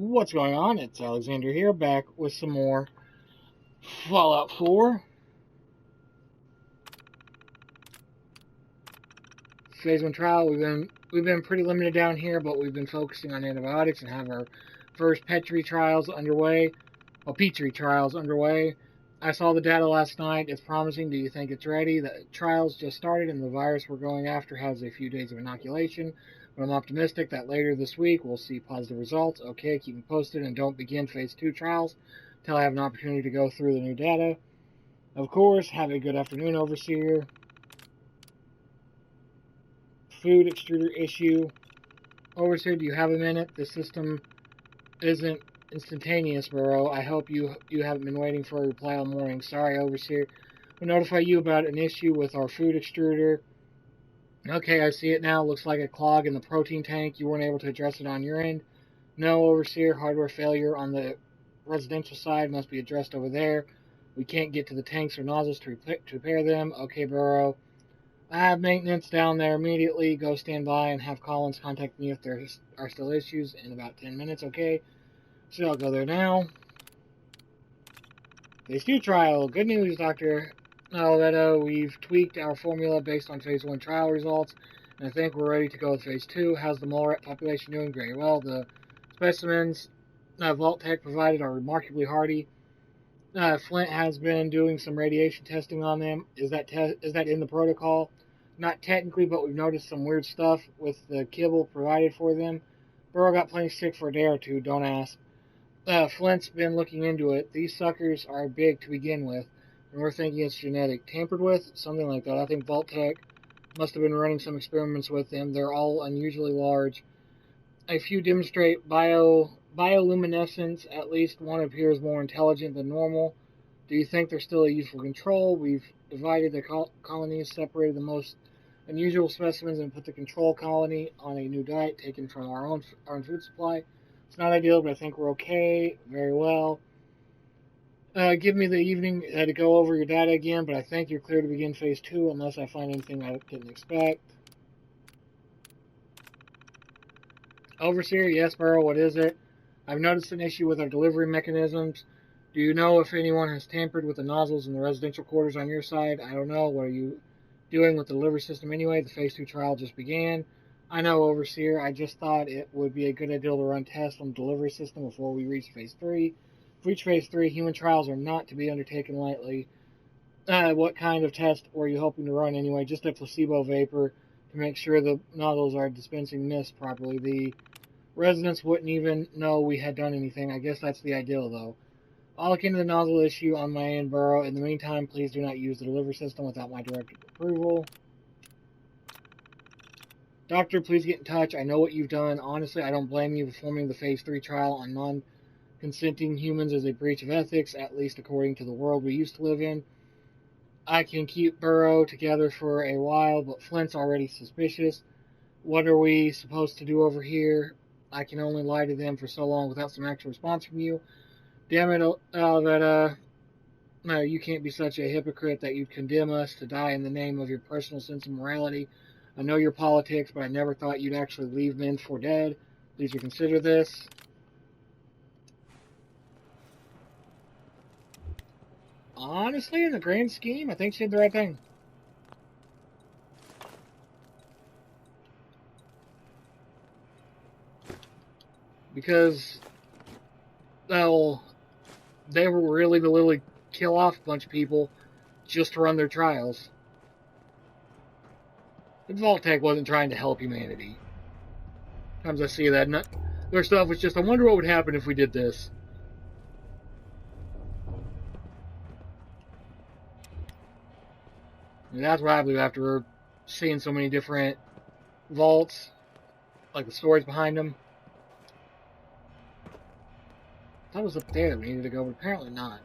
What's going on? It's Alexander here, back with some more Fallout 4. Phase 1 trial, we've been pretty limited down here, but we've been focusing on antibiotics and have our first Petri trials underway. Well, Petri trials underway. I saw the data last night. It's promising. Do you think it's ready? The trials just started, and the virus we're going after has a few days of inoculation. But I'm optimistic that later this week we'll see positive results. Okay, keep me posted, and don't begin Phase 2 trials until I have an opportunity to go through the new data. Of course, have a good afternoon, Overseer. Food extruder issue. Overseer, do you have a minute? The system isn't instantaneous, Burrow. I hope you haven't been waiting for a reply all morning. Sorry, Overseer. We'll notify you about an issue with our food extruder. Okay, I see it now. Looks like a clog in the protein tank. You weren't able to address it on your end. No, Overseer. Hardware failure on the residential side must be addressed over there. We can't get to the tanks or nozzles to repair them. Okay, Burrow. I have maintenance down there immediately. Go stand by and have Collins contact me if there are still issues in about 10 minutes, okay? So I'll go there now. Phase 2 trial. Good news, Dr. Oliveto. We've tweaked our formula based on Phase 1 trial results, and I think we're ready to go with Phase 2. How's the mole rat population doing? Very well. The specimens Vault Tech provided are remarkably hardy. Flint has been doing some radiation testing on them. Is that in the protocol? Not technically, but we've noticed some weird stuff with the kibble provided for them. Burrow got plenty sick for a day or two, don't ask. Flint's been looking into it. These suckers are big to begin with, and we're thinking it's genetic. Tampered with? Something like that. I think Vault Tech must have been running some experiments with them. They're all unusually large. A few demonstrate bioluminescence. At least one appears more intelligent than normal. Do you think there's still a useful control? We've divided the colonies, separated the most unusual specimens, and put the control colony on a new diet taken from our own food supply. It's not ideal, but I think we're okay. Very well. Give me the evening to go over your data again, but I think you're clear to begin Phase 2 unless I find anything I didn't expect. Overseer, yes, Burrow, what is it? I've noticed an issue with our delivery mechanisms. Do you know if anyone has tampered with the nozzles in the residential quarters on your side? I don't know. What are you doing with the delivery system anyway? The Phase 2 trial just began. I know, Overseer. I just thought it would be a good idea to run tests on the delivery system before we reach Phase 3. If we reach Phase 3, human trials are not to be undertaken lightly. What kind of test were you hoping to run anyway? Just a placebo vapor to make sure the nozzles are dispensing mist properly. The residents wouldn't even know we had done anything. I guess that's the ideal, though. I'll look into the nozzle issue on my end, Burrow. In the meantime, please do not use the delivery system without my direct approval. Doctor, please get in touch. I know what you've done. Honestly, I don't blame you. Performing the Phase 3 trial on non-consenting humans is a breach of ethics, at least according to the world we used to live in. I can keep Burrow together for a while, but Flint's already suspicious. What are we supposed to do over here? I can only lie to them for so long without some actual response from you. Damn it, no, you can't be such a hypocrite that you'd condemn us to die in the name of your personal sense of morality. I know your politics, but I never thought you'd actually leave men for dead. Please reconsider this. Honestly, in the grand scheme, I think she did the right thing. Because, well, they were really to literally kill off a bunch of people just to run their trials. And Vault-Tec wasn't trying to help humanity. Sometimes I see that, and their stuff was just, I wonder what would happen if we did this. And that's what I believe after seeing so many different vaults, like the stories behind them. I thought it was up there that we needed to go, but apparently not.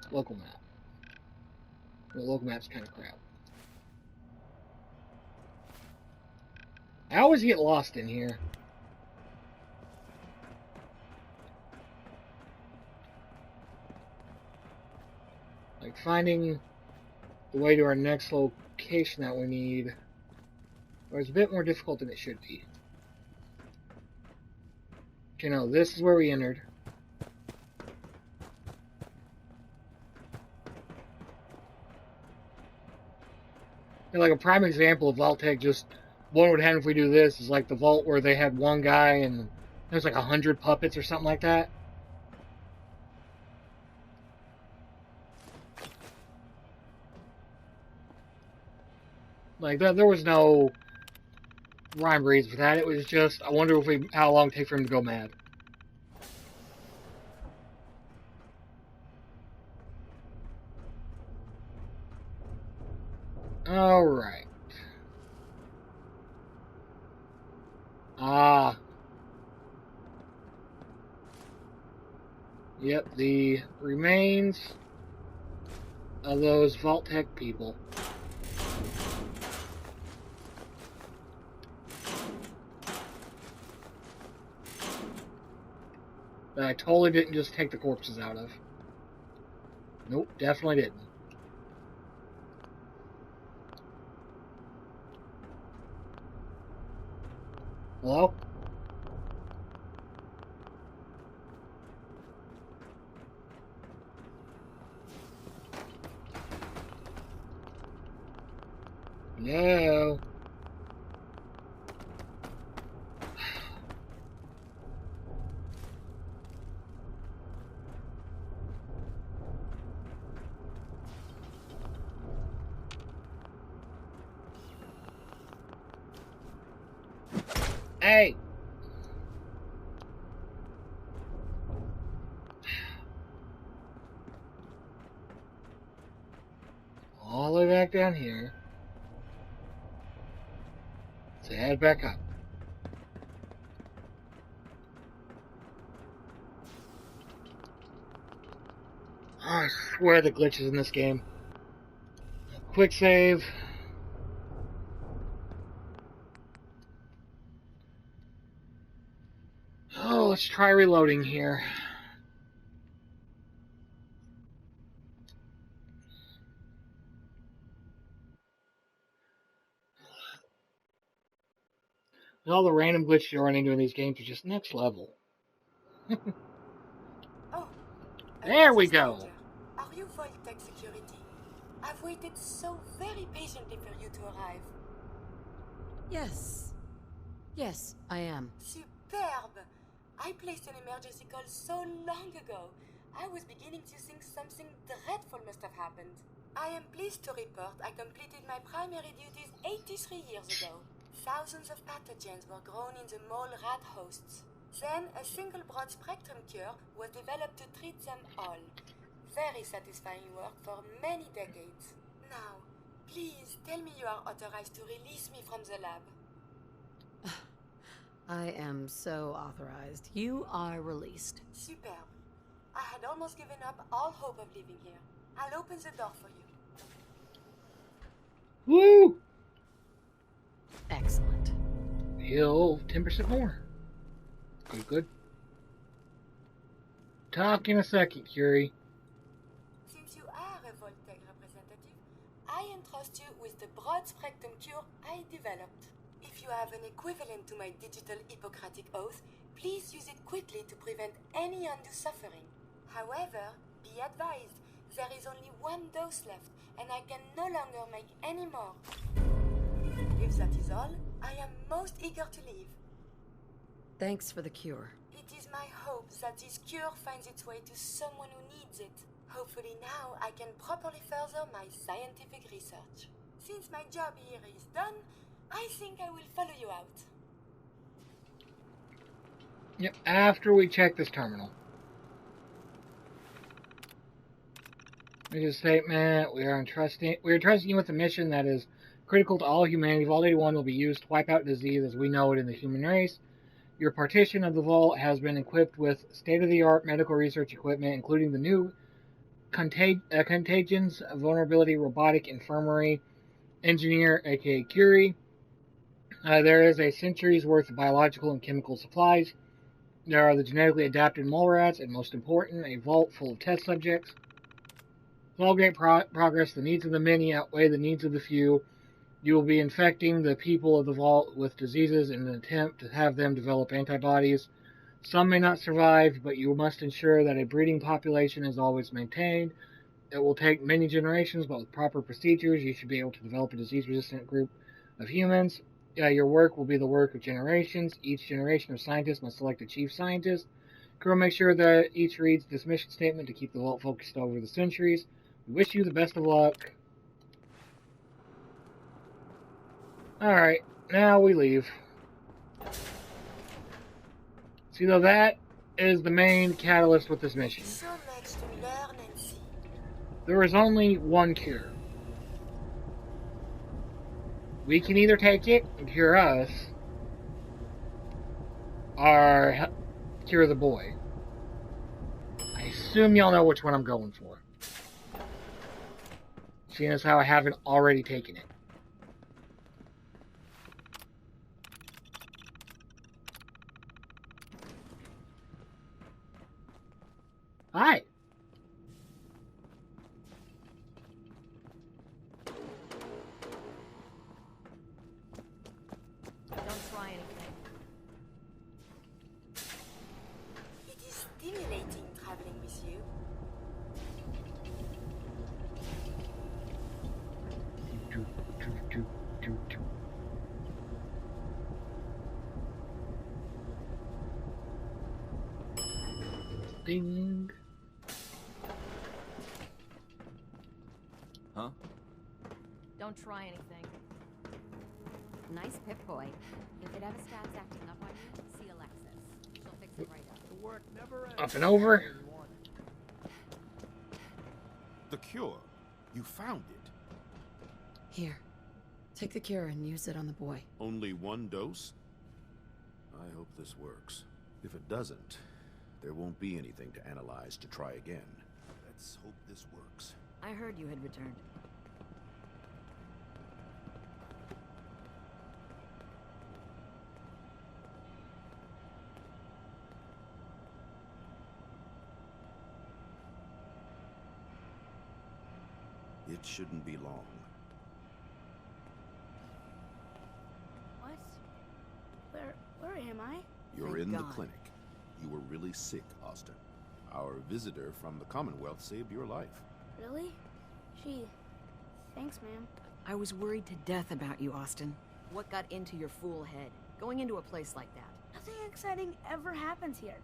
Local map. The local map's kind of crap. I always get lost in here. Like finding the way to our next location that we need. Or it's a bit more difficult than it should be. Okay, no, this is where we entered. And like a prime example of vault tech, just what would happen if we do this is like the vault where they had one guy and there's like 100 puppets or something like that. Like there was no rhyme or reason for that. It was just I wonder how long it take for him to go mad. All right. Ah. Yep, the remains of those vault tech people. That I totally didn't just take the corpses out of. Nope, definitely didn't. Hello? No. Hey! All the way back down here. So head back up. Oh, I swear the glitches in this game. Quick save. Oh, let's try reloading here. All the random glitches you run into in these games are just next level. Oh, there we go. Are you Vault-Tec Security? I've waited so very patiently for you to arrive. Yes. Yes, I am. Superb! I placed an emergency call so long ago. I was beginning to think something dreadful must have happened. I am pleased to report I completed my primary duties 83 years ago. Thousands of pathogens were grown in the mole rat hosts. Then a single broad-spectrum cure was developed to treat them all. Very satisfying work for many decades. Now, please tell me you are authorized to release me from the lab. I am so authorized. You are released. Superb. I had almost given up all hope of leaving here. I'll open the door for you. Woo! Excellent. Heal 10% more. Good, good. Talk in a second, Curie. Since you are a Vault-Tec representative, I entrust you with the broad-spectrum cure I developed. If you have an equivalent to my digital Hippocratic oath, please use it quickly to prevent any undue suffering. However, be advised, there is only one dose left, and I can no longer make any more. If that is all, I am most eager to leave. Thanks for the cure. It is my hope that this cure finds its way to someone who needs it. Hopefully now I can properly further my scientific research. Since my job here is done, I think I will follow you out. Yep, after we check this terminal. Make a statement. We are entrusting you with a mission that is critical to all humanity. Vault 81 will be used to wipe out disease as we know it in the human race. Your partition of the vault has been equipped with state-of-the-art medical research equipment, including the new contagions, vulnerability, robotic infirmary, engineer, aka Curie. There is a century's worth of biological and chemical supplies. There are the genetically adapted mole rats, and most important, a vault full of test subjects. With all great progress, the needs of the many outweigh the needs of the few. You will be infecting the people of the vault with diseases in an attempt to have them develop antibodies. Some may not survive, but you must ensure that a breeding population is always maintained. It will take many generations, but with proper procedures, you should be able to develop a disease-resistant group of humans. Your work will be the work of generations. Each generation of scientists must select a chief scientist. Crew will make sure that each reads this mission statement to keep the vault focused over the centuries. We wish you the best of luck. Alright, now we leave. See, though, that is the main catalyst with this mission. So much to learn and see. There is only one cure. We can either take it and cure us, or cure the boy. I assume y'all know which one I'm going for. Seeing as how I haven't already taken it. Hi. Don't try anything. It is stimulating traveling with you. Ding. Huh? Don't try anything. Nice Pip-Boy. If it ever starts acting up on you, see Alexis. She'll fix it right up. The work never ends. Up and over. The cure. You found it. Here. Take the cure and use it on the boy. Only one dose? I hope this works. If it doesn't, there won't be anything to analyze to try again. Let's hope this works. I heard you had returned. It shouldn't be long. What? Where am I? You're Thank in God. the clinic. You were really sick, Austin. Our visitor from the Commonwealth saved your life. Really? Gee, thanks, ma'am. I was worried to death about you, Austin. What got into your fool head? Going into a place like that. Nothing exciting ever happens here.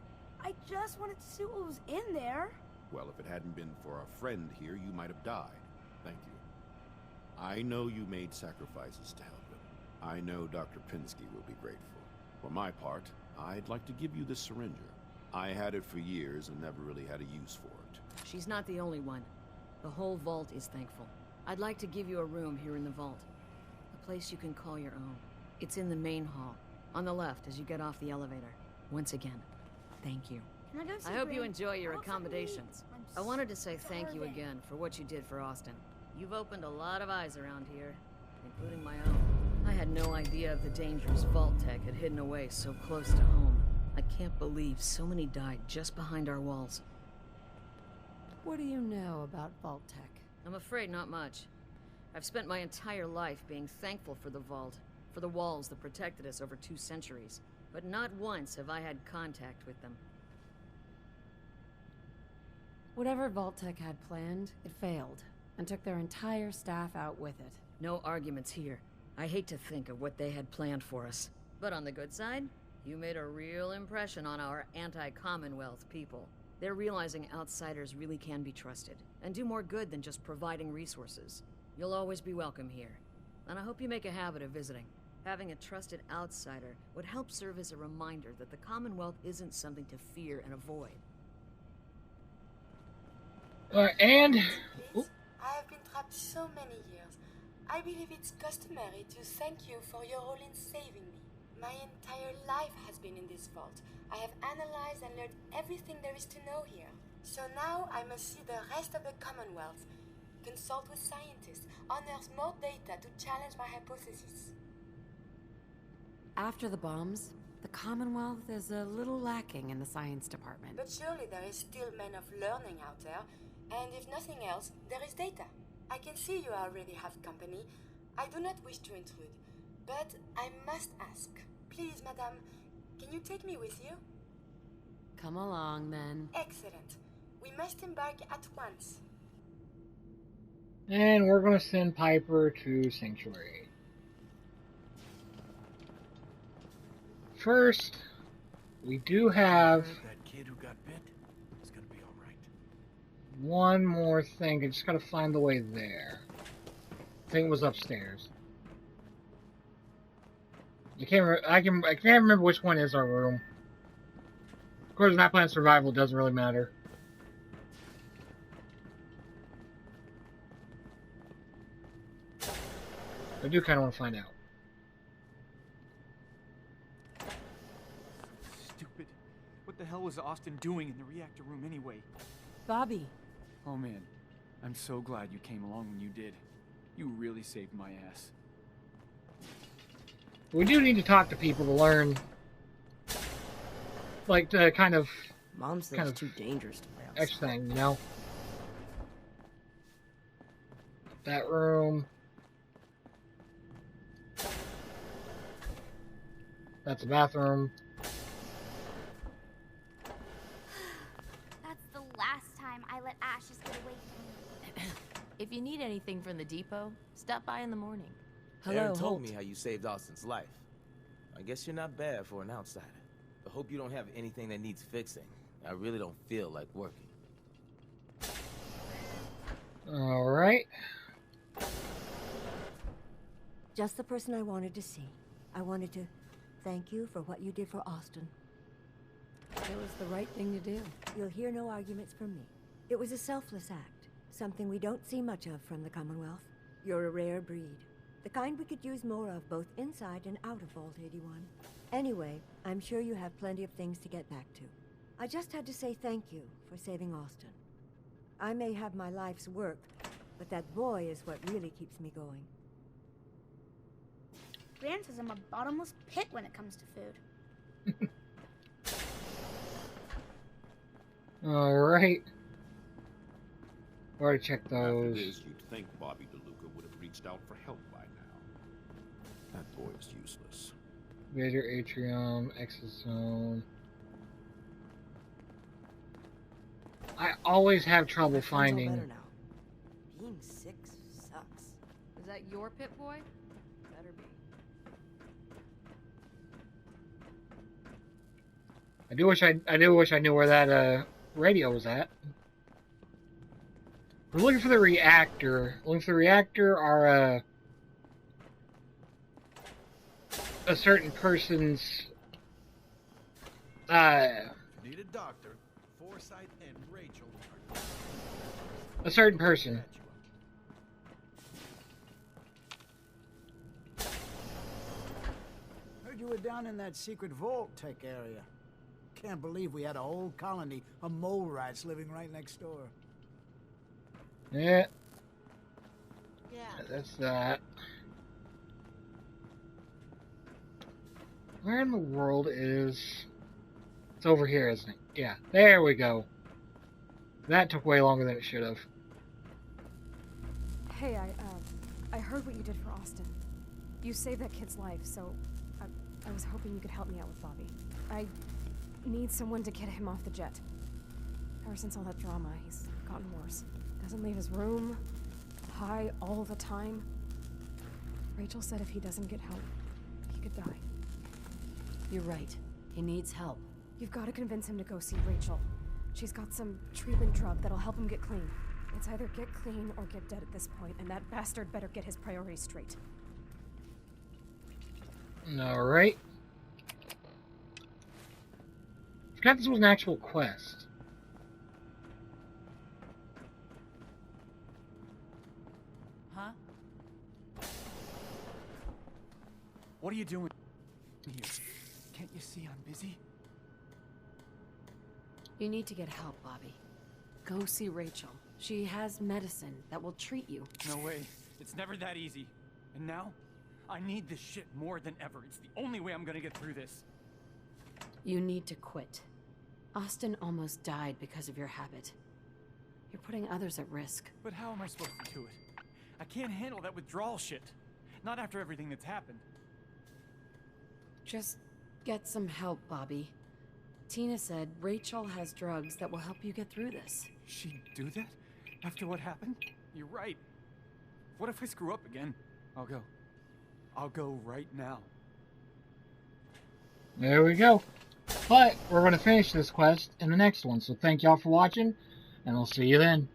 I just wanted to see what was in there. Well, if it hadn't been for our friend here, you might have died. Thank you. I know you made sacrifices to help him. I know Dr. Pinsky will be grateful. For my part, I'd like to give you this syringer. I had it for years and never really had a use for it. She's not the only one. The whole vault is thankful. I'd like to give you a room here in the vault. A place you can call your own. It's in the main hall. On the left as you get off the elevator. Once again, thank you. Can I go see I hope you Grim? enjoy your Looks like me. accommodations. I'm I wanted to say thank you starving. again for what you did for Austin. You've opened a lot of eyes around here, including my own. I had no idea of the dangers Vault Tech had hidden away so close to home. I can't believe so many died just behind our walls. What do you know about Vault Tech? I'm afraid not much. I've spent my entire life being thankful for the Vault, for the walls that protected us over 2 centuries. But not once have I had contact with them. Whatever Vault Tech had planned, it failed, and took their entire staff out with it. No arguments here. I hate to think of what they had planned for us. But on the good side, you made a real impression on our anti-Commonwealth people. They're realizing outsiders really can be trusted, and do more good than just providing resources. You'll always be welcome here, and I hope you make a habit of visiting. Having a trusted outsider would help serve as a reminder that the Commonwealth isn't something to fear and avoid. And Please, I have been trapped so many years. I believe it's customary to thank you for your role in saving me. My entire life has been in this vault. I have analyzed and learned everything there is to know here. So now I must see the rest of the Commonwealth, consult with scientists, unearth more data to challenge my hypothesis. After the bombs, the Commonwealth is a little lacking in the science department. But surely there is still men of learning out there, and if nothing else, there is data. I can see you already have company. I do not wish to intrude, but I must ask. Please, madame, can you take me with you? Come along, then. Excellent. We must embark at once. And we're going to send Piper to Sanctuary. First, we do have that kid who got bit is gonna be all right. one more thing. I just got to find the way there. I think it was upstairs. I can't remember which one is our room. Of course, not playing survival, doesn't really matter. I do kind of want to find out. Stupid. What the hell was Austin doing in the reactor room anyway? Bobby. Oh man, I'm so glad you came along when you did. You really saved my ass. We do need to talk to people to learn, like, the kind of Mom says it's too dangerous to play outside. X thing, you know? That room. That's the bathroom. That's the last time I let Ashes get away from me. If you need anything from the depot, stop by in the morning. Hello, Aaron told Holt. me how you saved Austin's life. I guess you're not bad for an outsider. I hope you don't have anything that needs fixing. I really don't feel like working. Alright. Just the person I wanted to see. I wanted to thank you for what you did for Austin. It was the right thing to do. You'll hear no arguments from me. It was a selfless act, something we don't see much of from the Commonwealth. You're a rare breed. The kind we could use more of both inside and out of Vault 81. Anyway, I'm sure you have plenty of things to get back to. I just had to say thank you for saving Austin. I may have my life's work, but that boy is what really keeps me going. Gran says I'm a bottomless pit when it comes to food. Alright. Already checked After those. this, you'd think Bobby Deluca would have reached out for help by now. That boy is useless. Vader Atrium, Exit Zone. I always have trouble My friend's all finding. better now. Being sick sucks. Is that your pit boy? Better be. I do wish I knew where that radio was at. We're looking for the reactor. Looking for the reactor are a certain person's Need a doctor, Forsyth and Rachel. a certain person. Heard you were down in that secret vault tech area. Can't believe we had a whole colony of mole rats living right next door. Yeah, Yeah. that's that. Where in the world is... It's over here, isn't it? Yeah, there we go. That took way longer than it should have. Hey, I heard what you did for Austin. You saved that kid's life, so I was hoping you could help me out with Bobby. I need someone to get him off the jet. Ever since all that drama, he's gotten worse. Doesn't leave his room, high all the time. Rachel said if he doesn't get help, he could die. You're right. He needs help. You've got to convince him to go see Rachel. She's got some treatment drug that'll help him get clean. It's either get clean or get dead at this point, and that bastard better get his priorities straight. Alright. Forgot this was an actual quest. Huh? What are you doing here? Can't you see I'm busy? You need to get help, Bobby. Go see Rachel. She has medicine that will treat you. No way. It's never that easy. And now, I need this shit more than ever. It's the only way I'm gonna get through this. You need to quit. Austin almost died because of your habit. You're putting others at risk. But how am I supposed to do it? I can't handle that withdrawal shit. Not after everything that's happened. Just get some help, Bobby. Tina said Rachel has drugs that will help you get through this. She'd do that? After what happened? You're right. What if I screw up again? I'll go. I'll go right now. There we go. But we're going to finish this quest in the next one. So thank y'all for watching, and we'll see you then.